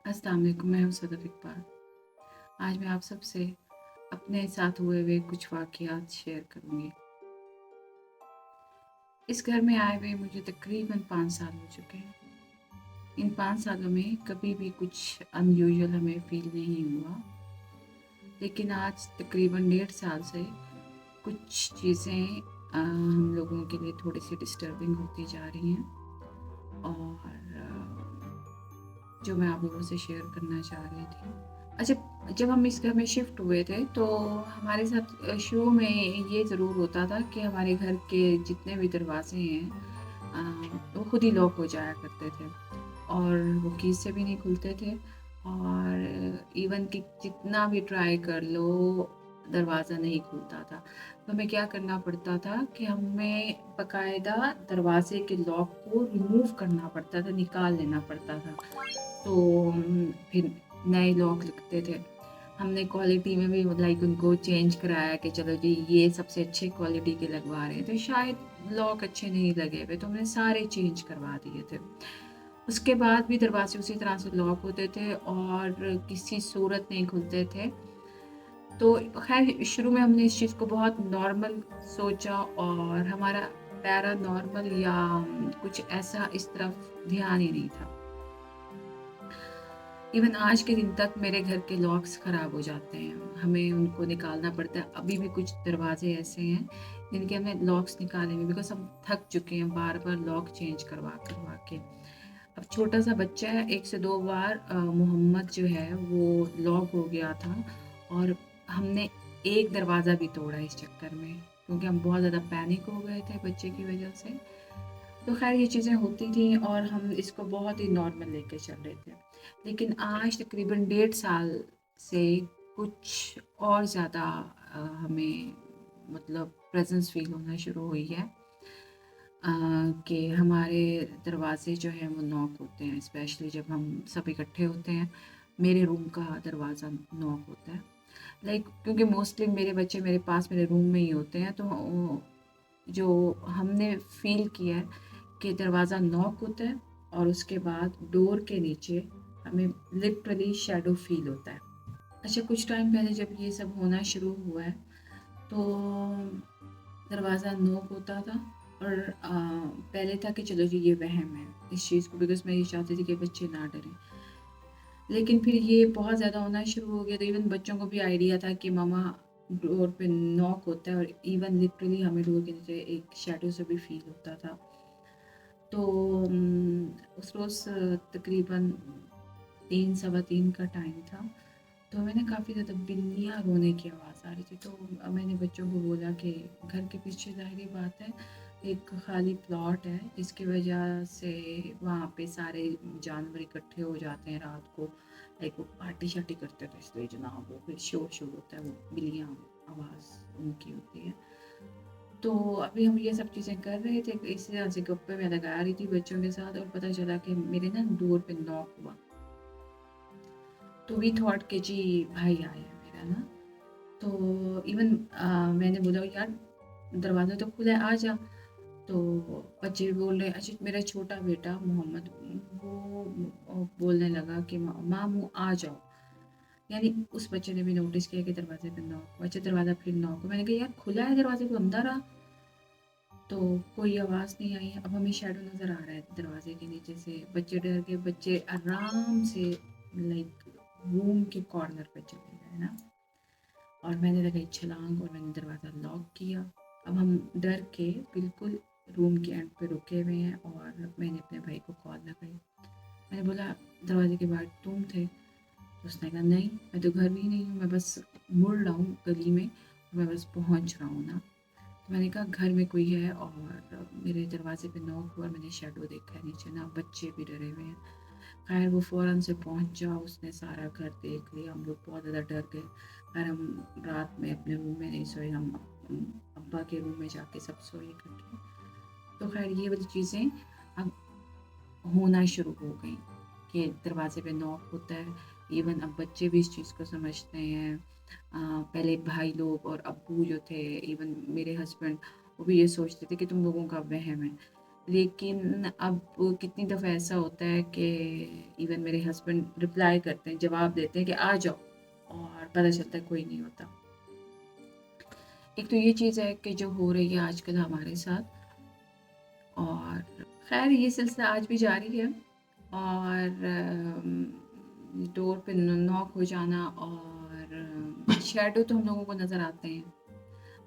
अस्सलाम वालेकुम, मैं हूँ सदफ़ इकबाल। आज मैं आप सबसे अपने साथ हुए हुए कुछ वाक़यात शेयर करूँगी। इस घर में आए हुए मुझे तकरीबन 5 साल हो चुके हैं। इन 5 सालों में कभी भी कुछ अनयूजुअल हमें फ़ील नहीं हुआ। लेकिन आज तकरीबन डेढ़ साल से कुछ चीज़ें हम लोगों के लिए थोड़ी-सी डिस्टर्बिंग होती जा रही हैं और जो मैं आप लोगों से शेयर करना चाह रही थी। अच्छा, जब हम इस घर में शिफ्ट हुए थे तो हमारे साथ शुरू में ये ज़रूर होता था कि हमारे घर के जितने भी दरवाज़े हैं वो खुद ही लॉक हो जाया करते थे और वो कीज़ से भी नहीं खुलते थे और इवन कि जितना भी ट्राई कर लो दरवाज़ा नहीं खुलता था। तो हमें क्या करना पड़ता था कि हमें बाकायदा दरवाज़े के लॉक को रिमूव करना पड़ता था, निकाल लेना पड़ता था। तो फिर नए लॉक लगते थे। हमने क्वालिटी में भी लाइक उनको चेंज कराया कि चलो जी ये सबसे अच्छे क्वालिटी के लगवा रहे हैं, तो शायद लॉक अच्छे नहीं लगे हुए, तो हमने सारे चेंज करवा दिए थे। उसके बाद भी दरवाज़े उसी तरह से लॉक होते थे और किसी सूरत नहीं खुलते थे। तो ख़ैर शुरू में हमने इस चीज़ को बहुत नॉर्मल सोचा और हमारा पैरानॉर्मल या कुछ ऐसा इस तरफ ध्यान ही नहीं था। इवन आज के दिन तक मेरे घर के लॉक्स ख़राब हो जाते हैं, हमें उनको निकालना पड़ता है। अभी भी कुछ दरवाज़े ऐसे हैं, जिनके हमें लॉक्स निकालने में बिकॉज़ हम थक चुके हैं बार-बार लॉक चेंज करवा-करवा के। अब छोटा-सा बच्चा है, 1 से 2 बार मोहम्मद जो है वो लॉक हो गया था और हमने एक दरवाज़ा भी तोड़ा इस चक्कर में, क्योंकि हम बहुत ज़्यादा पैनिक हो गए थे बच्चे की वज़ह से। तो ख़ैर ये चीज़ें होती थी और हम इसको बहुत ही नॉर्मल लेके चल रहे थे। लेकिन आज तकरीबन डेढ़ साल से कुछ और ज़्यादा हमें मतलब प्रेज़ेंस फ़ील होना शुरू हुई है कि हमारे दरवाज़े जो हैं वो नॉक होते हैं, स्पेशली जब हम सब इकट्ठे होते हैं, मेरे रूम का दरवाज़ा नॉक होता है। लाइक क्योंकि मोस्टली मेरे बच्चे मेरे पास मेरे रूम में ही होते हैं, तो जो हमने फ़ील किया है कि दरवाज़ा नॉक होता है और उसके बाद डोर के नीचे हमें लिटरली शैडो फ़ील होता है। अच्छा, कुछ टाइम पहले जब ये सब होना शुरू हुआ है, तो दरवाज़ा नॉक होता था और पहले था कि चलो जी ये वहम है इस चीज़ को, बिकॉज़ मैं ये चाहती थी कि बच्चे ना डरें। लेकिन फिर ये बहुत ज़्यादा होना शुरू हो गया, तो इवन बच्चों को भी आइडिया था कि मम्मा डोर पे नॉक होता है और इवन लिटरली हमें डोर के नीचे एक शैडो से भी फ़ील होता था। तो उस रोज़ तकरीबन 3 सवा 3 का टाइम था, तो हमें ना काफ़ी ज़्यादा बिल्लियाँ रोने की आवाज़ आ रही थी। तो मैंने बच्चों को बोला कि घर के पीछे ज़ाहिर-सी बात है, एक खाली प्लॉट है, जिसकी वजह से वहाँ पे सारे जानवर इकट्ठे हो जाते हैं रात को। लाइक वो पार्टी-शार्टी करते थे, इसलिए जनाब वो फिर शोर-शोर होता है, वो बिल्लियाँ आवाज़ उनकी होती है। तो अभी हम ये सब चीज़ें कर रहे थे, इसी तरह से गप्पे मैं लगा रही थी बच्चों के साथ और पता चला कि मेरे ना डोर पे नॉक हुआ। तो वी थॉट कि जी भाई आया है मेरा ना। तो इवन मैंने बोला यार दरवाज़ा तो खुला है, आ जा। तो बच्चे बोल रहे अच्छा, मेरा छोटा बेटा मोहम्मद वो बोलने लगा कि मामू आ जाओ। यानी उस बच्चे ने भी नोटिस किया कि दरवाज़े पे नॉक हुआ। अच्छा, दरवाज़ा फिर नॉक हुआ। मैंने कहा यार खुला है दरवाज़ा, तो अंदर आ। तो कोई आवाज़ नहीं आई। अब हमें शैडो नज़र आ रहा है दरवाज़े के नीचे से। बच्चे डर के बच्चे आराम से लाइक रूम के कॉर्नर पे चले गए ना, और मैंने लगाई छलांग और मैंने दरवाज़ा लॉक किया। अब हम डर के बिल्कुल रूम के एंड पे रुके हुए हैं और मैंने अपने भाई को कॉल लगाई। मैंने बोला दरवाज़े के बाहर तुम थे? तो उसने कहा नहीं, मैं तो घर में ही नहीं हूँ, मैं बस मुड़ रहा हूँ गली में, मैं बस पहुँच रहा हूँ ना। तो मैंने कहा घर में कोई है और मेरे दरवाज़े पे नॉक हुआ और मैंने शैडो देखा है नीचे ना, बच्चे भी डरे हुए हैं। ख़ैर वो फ़ौरन से पहुँचा, उसने सारा घर देख लिया, हम लोग बहुत ज़्यादा डर गए। ख़ैर हम रात में अपने रूम में नहीं सोए, हम अब्बा के रूम में जाके सब सोए इकट्ठे। तो ख़ैर ये वाली चीज़ें अब होना शुरू हो गई कि दरवाज़े पे नॉक होता है। इवन अब बच्चे भी इस चीज़ को समझते हैं। पहले भाई लोग और अब्बू जो थे, इवन मेरे हस्बैंड, वो भी ये सोचते थे कि तुम लोगों का वहम है। लेकिन अब कितनी दफ़ा ऐसा होता है कि इवन मेरे हस्बैंड रिप्लाई करते हैं, जवाब देते हैं कि आ जाओ, और पता चलता है कोई नहीं होता। एक तो ये चीज़ है कि जो हो रही है आजकल हमारे साथ, और ख़ैर ये सिलसिला आज भी जारी है। और डोर पे नॉक हो जाना और शैडो तो हम लोगों को नज़र आते हैं,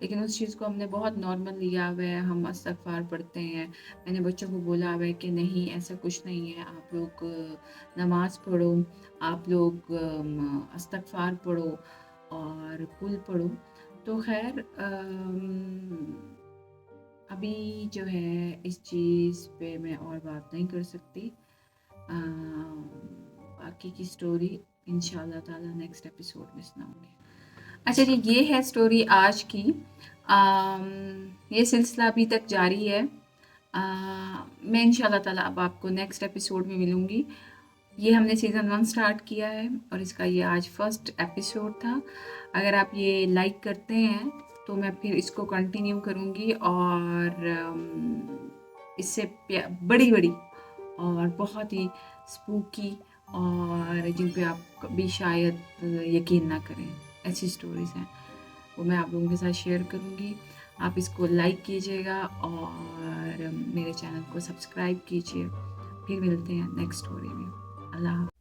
लेकिन उस चीज़ को हमने बहुत नॉर्मल लिया हुआ है। हम इस्तग़फ़ार पढ़ते हैं। मैंने बच्चों को बोला हुआ है कि नहीं, ऐसा कुछ नहीं है, आप लोग नमाज़ पढ़ो, आप लोग इस्तग़फ़ार पढ़ो और कुल पढ़ो। तो ख़ैर अभी जो है इस चीज़ पे मैं और बात नहीं कर सकती। बाकी की स्टोरी इंशाल्लाह ताला नेक्स्ट एपिसोड में सुनाऊँगी। अच्छा जी, ये है स्टोरी आज की। ये सिलसिला अभी तक जारी है। मैं इंशाल्लाह ताला अब आपको नेक्स्ट एपिसोड में मिलूँगी। ये हमने सीज़न 1 स्टार्ट किया है और इसका ये आज फर्स्ट एपिसोड था। अगर आप ये लाइक करते हैं तो मैं फिर इसको कंटिन्यू करूँगी, और इससे बड़ी-बड़ी और बहुत ही स्पूकी, और जिन पे आप कभी शायद यकीन ना करें, ऐसी स्टोरीज़ हैं, वो मैं आप लोगों के साथ शेयर करूँगी। आप इसको लाइक कीजिएगा और मेरे चैनल को सब्सक्राइब कीजिए। फिर मिलते हैं नेक्स्ट स्टोरी में। अल्लाह हाफ़िज़।